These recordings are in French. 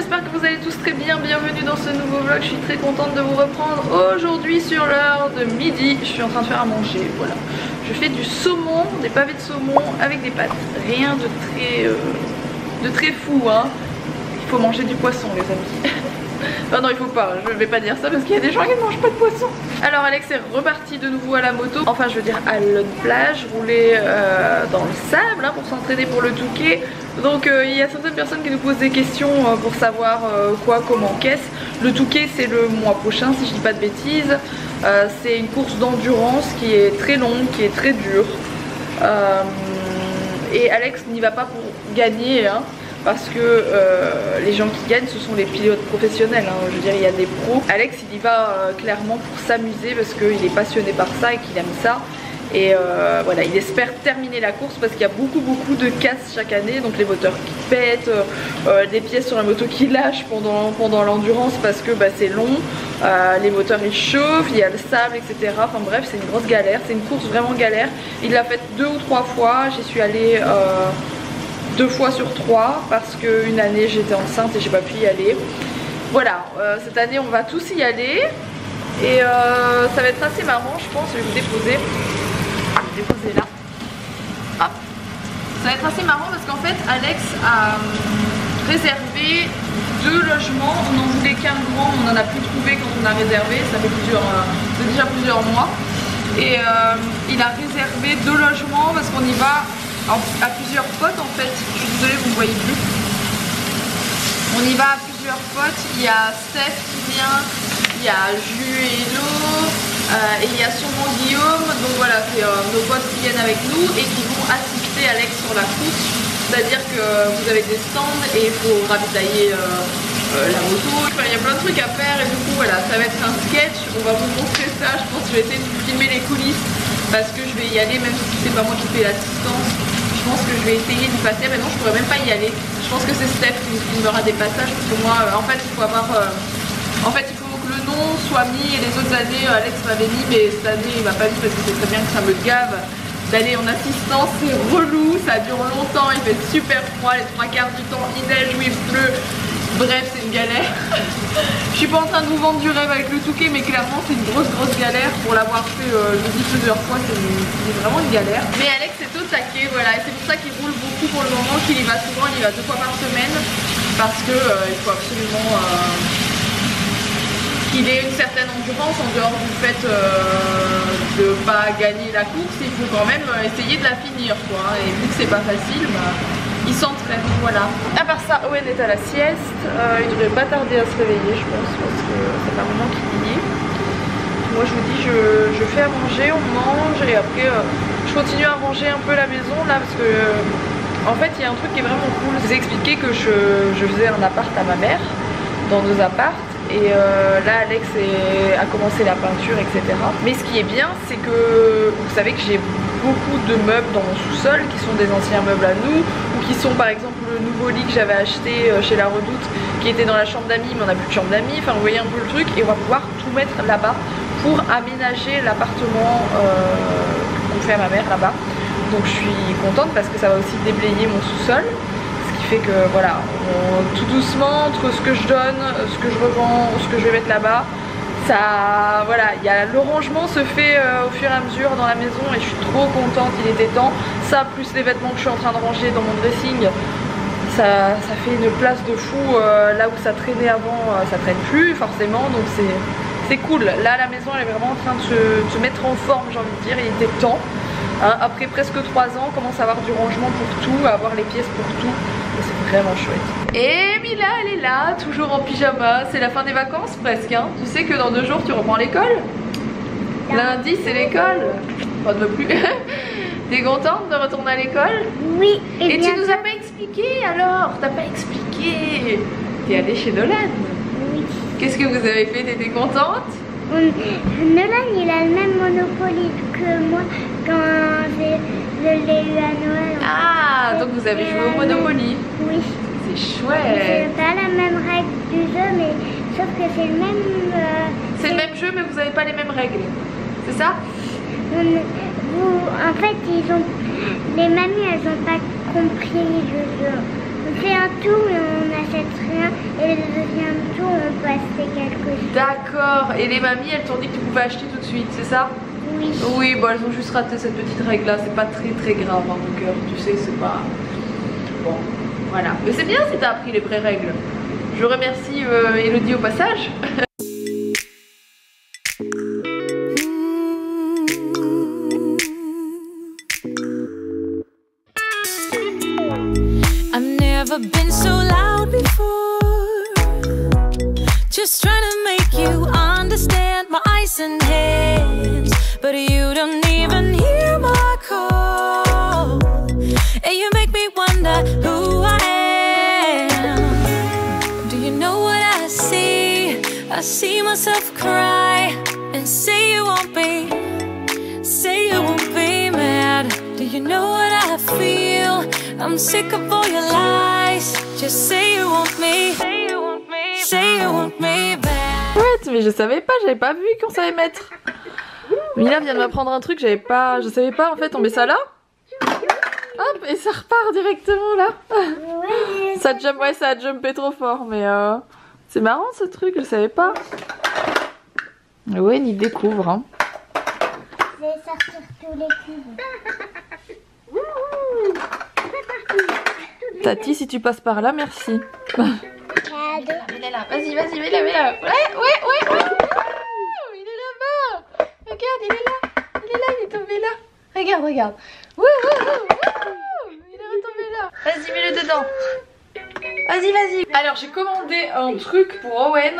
j'espère que vous allez tous très bien. Bienvenue dans ce nouveau vlog, je suis très contente de vous reprendre aujourd'hui sur l'heure de midi. Je suis en train de faire à manger, voilà. Je fais du saumon, des pavés de saumon avec des pâtes. Rien de très fou, hein. Il faut manger du poisson les amis. Enfin non, il faut pas, je vais pas dire ça parce qu'il y a des gens qui ne mangent pas de poisson. Alors Alex est reparti de nouveau à la moto, enfin je veux dire à l'autre plage, rouler dans le sable hein, pour s'entraîner pour le Touquet. Donc il y a certaines personnes qui nous posent des questions pour savoir quoi, comment, qu'est-ce. Le Touquet c'est le mois prochain si je dis pas de bêtises. C'est une course d'endurance qui est très longue, qui est très dure. Et Alex n'y va pas pour gagner hein. Parce que les gens qui gagnent ce sont les pilotes professionnels hein. Je veux dire il y a des pros. Alex il y va clairement pour s'amuser parce qu'il est passionné par ça et qu'il aime ça. Et voilà, il espère terminer la course parce qu'il y a beaucoup de casses chaque année. Donc les moteurs qui pètent, des pièces sur la moto qui lâchent pendant l'endurance parce que bah, c'est long. Les moteurs ils chauffent, il y a le sable etc. Enfin bref c'est une grosse galère, c'est une course vraiment galère. Il l'a faite 2 ou 3 fois, j'y suis allée 2 fois sur 3 parce qu'une année j'étais enceinte et j'ai pas pu y aller. Voilà, cette année on va tous y aller et ça va être assez marrant je pense. Je vais vous déposer. Je vais déposer là. Hop. Ça va être assez marrant parce qu'en fait Alex a réservé 2 logements. On en voulait qu'un grand, on en a plus trouvé quand on a réservé. Ça fait déjà plusieurs mois. Et il a réservé 2 logements parce qu'on y va à plusieurs potes en fait. Je suis désolée vous ne voyez plus. On y va à plusieurs potes. Il y a Steph qui vient, il y a Jus et Hello, et il y a sûrement Guillaume. Donc voilà, c'est nos potes qui viennent avec nous et qui vont assister Alex sur la course. C'est-à-dire que vous avez des stands et il faut ravitailler la moto. Enfin, il y a plein de trucs à faire et du coup voilà, ça va être un sketch. On va vous montrer ça. Je pense que je vais essayer de vous filmer les coulisses parce que je vais y aller même si c'est pas moi qui fais l'assistance. Je pense que je vais essayer d'y passer. Maintenant je pourrais même pas y aller. Je pense que c'est Steph qui nous filmera des passages parce que moi en fait il faut avoir en fait il faut que le nom soit mis et les autres années Alex m'avait mis mais cette année il m'a pas mis parce que c'est très bien que ça me gave d'aller en assistance. C'est relou, ça dure longtemps, il fait super froid les 3/4 du temps, il neige ou il pleut. Bref c'est une galère. Je suis pas en train de vous vendre du rêve avec le Touquet mais clairement c'est une grosse galère. Pour l'avoir fait je dis plusieurs fois c'est vraiment une galère. Mais Alex est au taquet voilà et c'est pour ça qu'il roule beaucoup pour le moment, qu'il y va souvent, il y va 2 fois par semaine. Parce que il faut absolument qu'il ait une certaine endurance en dehors du fait de pas gagner la course. Il faut quand même essayer de la finir quoi. Et vu que c'est pas facile bah, il s'entraîne, voilà. À part ça, Owen est à la sieste. Il devrait pas tarder à se réveiller, je pense, parce que ça fait un moment qu'il y est. Moi, je vous dis, je fais à manger, on mange, et après, je continue à ranger un peu la maison, là, parce que, en fait, il y a un truc qui est vraiment cool. Je vous ai expliqué que je faisais un appart à ma mère, dans 2 apparts. Et là Alex a commencé la peinture etc. Mais ce qui est bien c'est que vous savez que j'ai beaucoup de meubles dans mon sous-sol qui sont des anciens meubles à nous ou qui sont par exemple le nouveau lit que j'avais acheté chez La Redoute qui était dans la chambre d'amis mais on n'a plus de chambre d'amis. Enfin vous voyez un peu le truc et on va pouvoir tout mettre là-bas pour aménager l'appartement qu'on fait à ma mère là-bas. Donc je suis contente parce que ça va aussi déblayer mon sous-sol. Fait que voilà, tout doucement entre ce que je donne, ce que je revends, ce que je vais mettre là-bas, ça voilà, le rangement se fait au fur et à mesure dans la maison et je suis trop contente, il était temps. Ça plus les vêtements que je suis en train de ranger dans mon dressing, ça fait une place de fou. Là où ça traînait avant, ça traîne plus forcément, donc c'est cool. Là la maison elle est vraiment en train de se mettre en forme, j'ai envie de dire, il était temps. Hein, après presque 3 ans, on commence à avoir du rangement pour tout, à avoir les pièces pour tout. Et c'est vraiment chouette. Et Mila, elle est là, toujours en pyjama. C'est la fin des vacances presque. Hein. Tu sais que dans 2 jours, tu reprends l'école. Lundi, c'est l'école. Enfin, ne plus. T'es contente de retourner à l'école? Oui. Et tu nous as pas expliqué alors? T'as pas expliqué? T'es allée chez Nolan? Oui. Qu'est-ce que vous avez fait? T'étais contente? Nolan, il a le même Monopoly que moi quand je l'ai eu à Noël. Ah, donc vous avez joué au Monopoly? Oui. C'est chouette. C'est pas la même règle du jeu, mais sauf que c'est le même... c'est le même jeu, mais vous n'avez pas les mêmes règles. C'est ça? En fait, les mamies, elles n'ont pas compris le jeu. On fait un tour mais on n'achète rien et le deuxième tour on peut acheter quelque chose. D'accord. Et les mamies, elles t'ont dit que tu pouvais acheter tout de suite, c'est ça? Oui. Oui, bon, elles ont juste raté cette petite règle là, c'est pas très grave hein, mon cœur, tu sais, c'est pas... Bon, voilà. Mais c'est bien si t'as appris les vraies règles. Je remercie Elodie au passage. I've never been so loud before. Just trying to make you understand my eyes and hands, but you don't even hear my call. And you make me wonder who I am. Do you know what I see? I see myself cry and say you won't be mad. Do you know what I feel? I'm sick of all your lies. Just say you want me. Say you want me. Say you want me back. Ouais, mais je savais pas, j'avais pas vu qu'on savait mettre. Mila vient de m'apprendre un truc, je savais pas en fait, on met ça là. Hop, et ça repart directement là. Ouais. Ça jump, ouais, ça a jumpé trop fort, mais c'est marrant ce truc, je savais pas. Ouais, il découvre hein. Je vais sortir tous les cubes. Tati, si tu passes par là, merci. Cadeau. Il est là, vas-y, mets-la. Ouais. Il est là-bas. Regarde, il est tombé là. Regarde. Il est retombé là. Vas-y, mets-le dedans. Vas-y. Alors, j'ai commandé un truc pour Owen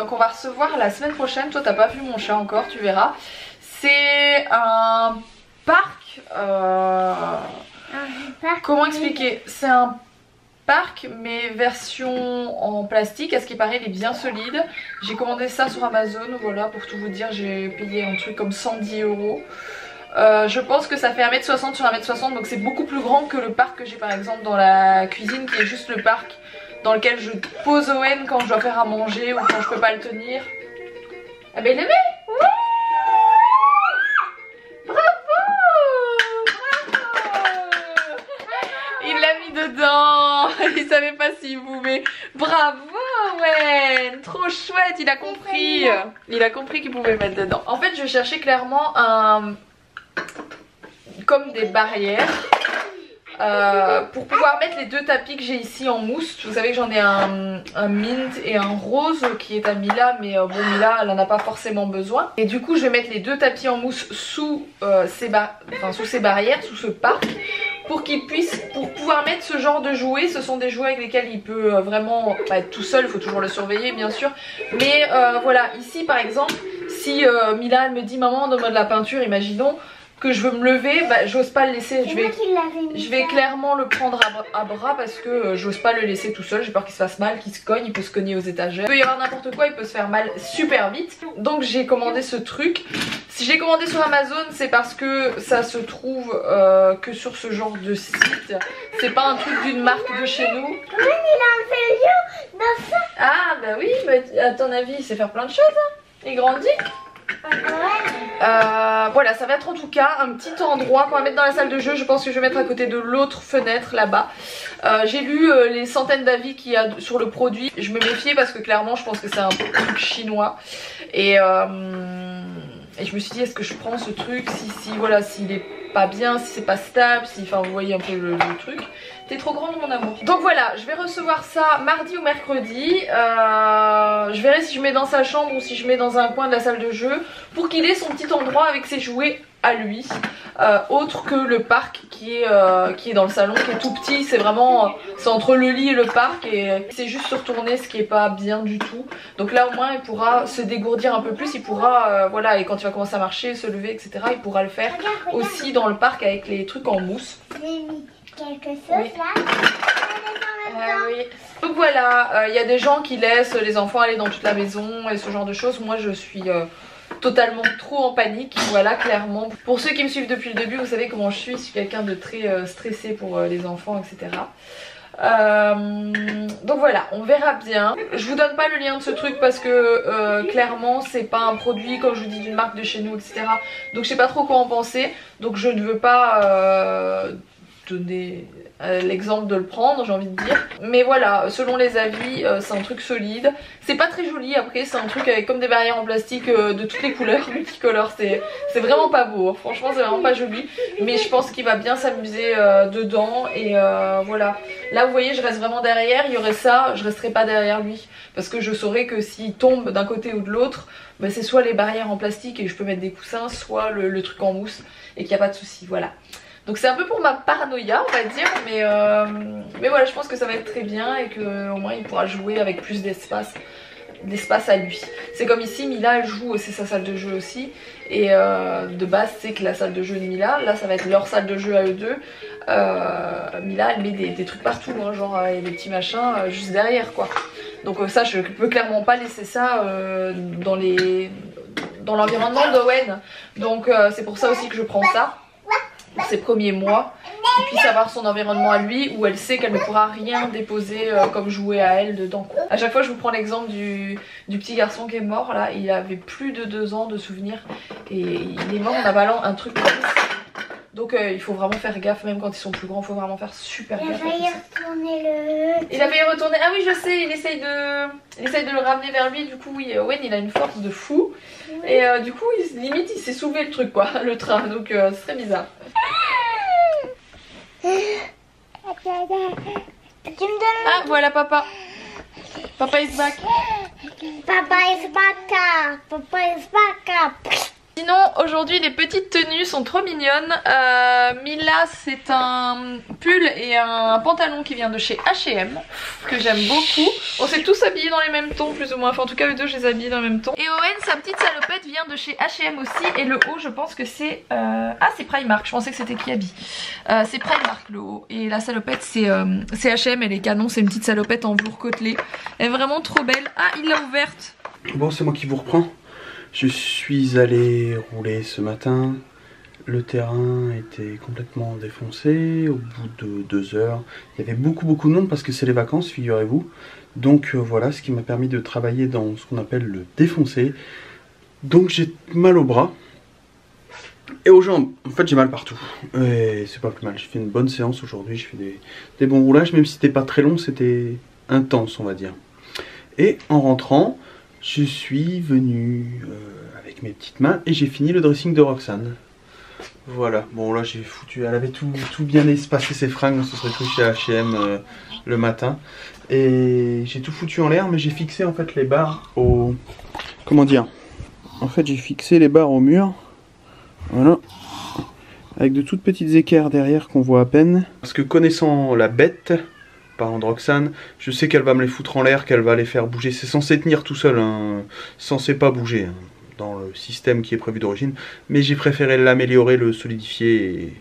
qu'on va recevoir la semaine prochaine. Toi, t'as pas vu mon chat encore, tu verras. C'est un parc. Comment expliquer? C'est un parc mais version en plastique. À ce qui paraît, il est bien solide. J'ai commandé ça sur Amazon. Voilà, pour tout vous dire, j'ai payé un truc comme 110 €. Je pense que ça fait 1m60 sur 1m60, donc c'est beaucoup plus grand que le parc que j'ai par exemple dans la cuisine, qui est juste le parc dans lequel je pose Owen quand je dois faire à manger ou quand je peux pas le tenir. Ah ben il aimait. Dedans, il savait pas s'il pouvait. Bravo Owen, trop chouette, il a compris. Il a compris qu'il pouvait mettre dedans. En fait, je cherchais clairement comme des barrières pour pouvoir mettre les deux tapis que j'ai ici en mousse. Vous savez que j'en ai un mint et un rose qui est à Mila, mais bon, Mila elle en a pas forcément besoin. Et du coup je vais mettre les deux tapis en mousse sous ces barrières, sous ce parc, pour qu'il puisse, pour pouvoir mettre ce genre de jouets. Ce sont des jouets avec lesquels il peut vraiment pas être tout seul, il faut toujours le surveiller bien sûr. Mais voilà, ici par exemple, si Mila elle me dit maman donne-moi de la peinture, imaginons que je veux me lever, bah, j'ose pas le laisser, je vais clairement le prendre à bras parce que j'ose pas le laisser tout seul, j'ai peur qu'il se fasse mal, qu'il se cogne, il peut se cogner aux étagères, il peut y avoir n'importe quoi, il peut se faire mal super vite. Donc j'ai commandé ce truc. Si je l'ai commandé sur Amazon, c'est parce que ça se trouve que sur ce genre de site. C'est pas un truc d'une marque de chez nous. Comment il a fait le jeu dans ça? Ah bah oui, bah, à ton avis il sait faire plein de choses hein. Il grandit. Voilà, ça va être en tout cas un petit endroit qu'on va mettre dans la salle de jeu. Je pense que je vais mettre à côté de l'autre fenêtre là-bas. J'ai lu les centaines d'avis qu'il y a sur le produit. Je me méfiais parce que clairement je pense que c'est un truc chinois. Et je me suis dit est-ce que je prends ce truc si voilà, s'il est pas bien, si c'est pas stable, si, enfin vous voyez un peu le truc. T'es trop grande mon amour. Donc voilà, je vais recevoir ça mardi ou mercredi. Je verrai si je mets dans sa chambre ou si je mets dans un coin de la salle de jeu pour qu'il ait son petit endroit avec ses jouets à lui. Autre que le parc qui est dans le salon, qui est tout petit. C'est vraiment, c'est entre le lit et le parc et c'est juste se retourner, ce qui est pas bien du tout. Donc là au moins il pourra se dégourdir un peu plus. Il pourra, voilà, et quand il va commencer à marcher, se lever, etc. il pourra le faire aussi dans le parc avec les trucs en mousse. Quelque chose là. Oui. Donc voilà, il y a des gens qui laissent les enfants aller dans toute la maison et ce genre de choses. Moi je suis totalement trop en panique, voilà, clairement. Pour ceux qui me suivent depuis le début, vous savez comment je suis quelqu'un de très stressé pour les enfants, etc. Donc voilà, on verra bien. Je vous donne pas le lien de ce truc parce que clairement c'est pas un produit comme je vous dis d'une marque de chez nous, etc. Donc je sais pas trop quoi en penser. Donc je ne veux pas donnais l'exemple de le prendre, j'ai envie de dire. Mais voilà, selon les avis, c'est un truc solide. C'est pas très joli après, c'est un truc avec comme des barrières en plastique de toutes les couleurs, multicolores. C'est vraiment pas beau, franchement c'est vraiment pas joli. Mais je pense qu'il va bien s'amuser dedans et voilà. Là vous voyez, je reste vraiment derrière, il y aurait ça, je resterai pas derrière lui. Parce que je saurais que s'il tombe d'un côté ou de l'autre, bah, c'est soit les barrières en plastique et je peux mettre des coussins, soit le truc en mousse et qu'il n'y a pas de souci, voilà. Donc c'est un peu pour ma paranoïa on va dire, mais voilà, je pense que ça va être très bien et qu'au moins il pourra jouer avec plus d'espace à lui. C'est comme ici, Mila elle joue, c'est sa salle de jeu aussi, et de base c'est que la salle de jeu de Mila, là ça va être leur salle de jeu à eux deux. Mila elle met des trucs partout, hein, genre et des petits machins juste derrière quoi. Donc ça je peux clairement pas laisser ça dans l'environnement d'Owen. Donc c'est pour ça aussi que je prends ça pour ses premiers mois, qu'il puisse avoir son environnement à lui où elle sait qu'elle ne pourra rien déposer comme jouet à elle dedans. À chaque fois je vous prends l'exemple du petit garçon qui est mort là, il avait plus de 2 ans de souvenirs et il est mort en avalant un truc comme ça. Donc il faut vraiment faire gaffe, même quand ils sont plus grands, il faut vraiment faire super gaffe. Il a failli retourner, ah oui je sais, il essaye de le ramener vers lui, du coup oui, Owen il a une force de fou. Et du coup limite il s'est soulevé le truc quoi, le train, donc c'est très bizarre. Ah voilà papa. Papa is back. Papa is back. Papa is back. Sinon aujourd'hui les petites tenues sont trop mignonnes. Mila c'est un pull et un pantalon qui vient de chez H&M que j'aime beaucoup. On s'est tous habillés dans les mêmes tons plus ou moins, enfin en tout cas eux deux je les ai habillés dans le même ton. Et Owen sa petite salopette vient de chez H&M aussi, et le haut je pense que c'est ah c'est Primark, je pensais que c'était Kiabi. C'est Primark le haut, et la salopette c'est H&M, elle est canon, c'est une petite salopette en velours côtelé. Elle est vraiment trop belle. Ah il l'a ouverte. Bon c'est moi qui vous reprends. Je suis allé rouler ce matin, le terrain était complètement défoncé, au bout de 2 heures, il y avait beaucoup de monde parce que c'est les vacances, figurez-vous. Donc voilà, ce qui m'a permis de travailler dans ce qu'on appelle le défoncé. Donc j'ai mal au bras et aux jambes, en fait j'ai mal partout. Et c'est pas plus mal, j'ai fait une bonne séance aujourd'hui, j'ai fait des bons roulages, même si c'était pas très long, c'était intense on va dire. Et en rentrant, je suis venu avec mes petites mains et j'ai fini le dressing de Roxane. Voilà, bon là j'ai foutu, elle avait tout bien espacé ses fringues, on se serait cru chez H&M le matin. Et j'ai tout foutu en l'air, mais j'ai fixé en fait les barres au... Comment dire? En fait j'ai fixé les barres au mur, voilà. Avec de toutes petites équerres derrière qu'on voit à peine. Parce que connaissant la bête... parent de Roxane, je sais qu'elle va me les foutre en l'air, qu'elle va les faire bouger. C'est censé tenir tout seul, hein. Censé pas bouger hein, dans le système qui est prévu d'origine. Mais j'ai préféré l'améliorer, le solidifier et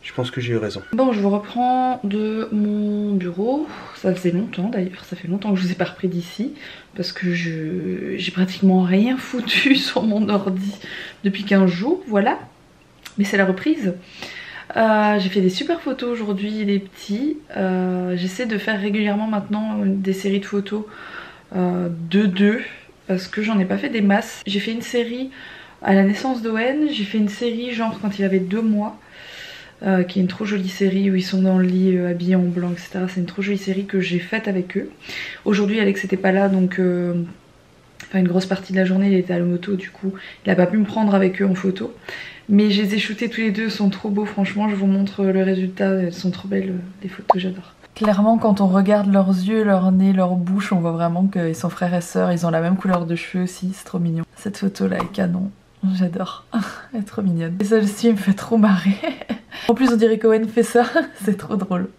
je pense que j'ai eu raison. Bon, je vous reprends de mon bureau. Ça faisait longtemps d'ailleurs, ça fait longtemps que je vous ai pas repris d'ici. Parce que j'ai pratiquement rien foutu sur mon ordi depuis 15 jours, voilà. Mais c'est la reprise. J'ai fait des super photos aujourd'hui les petits. J'essaie de faire régulièrement maintenant des séries de photos de 2 parce que j'en ai pas fait des masses. J'ai fait une série à la naissance d'Owen, j'ai fait une série genre quand il avait 2 mois qui est une trop jolie série où ils sont dans le lit habillés en blanc etc. C'est une trop jolie série que j'ai faite avec eux. Aujourd'hui Alex n'était pas là donc enfin une grosse partie de la journée il était à la moto, du coup il a pas pu me prendre avec eux en photo. Mais je les ai shootés tous les deux, ils sont trop beaux franchement, je vous montre le résultat, elles sont trop belles les photos, j'adore. Clairement quand on regarde leurs yeux, leur nez, leur bouche, on voit vraiment qu'ils sont frères et sœurs, ils ont la même couleur de cheveux aussi, c'est trop mignon. Cette photo là est canon, j'adore, elle est trop mignonne. Et celle-ci me fait trop marrer. En plus on dirait qu'Owen fait ça, c'est trop drôle.